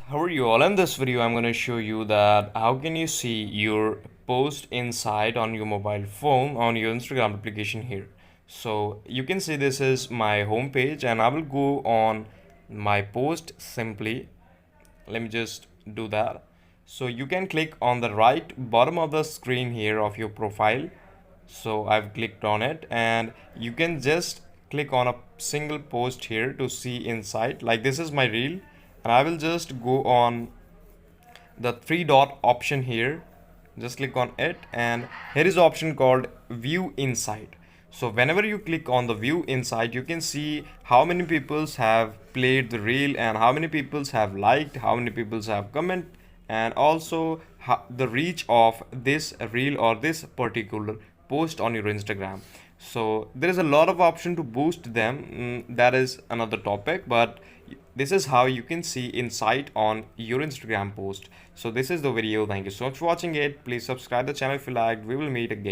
How are you all? In this video, I'm going to show you that how can you see your post inside on your mobile phone on your Instagram application here. So you can see this is my home page and I will go on my post simply. Let me just do that. So you can click on the right bottom of the screen here of your profile. So I've clicked on it and you can just click on a single post here to see inside. Like this is my reel and I will just go on the three dot option here, just click on it and here is the option called view inside. So whenever you click on the view inside, you can see how many peoples have played the reel and how many peoples have liked, how many peoples have comment, and also the reach of this reel or this particular post on your Instagram. So there is a lot of option to boost them. That is another topic, but this is how you can see insight on your Instagram post. So this is the video. Thank you so much for watching it. Please subscribe the channel if you liked. We will meet again.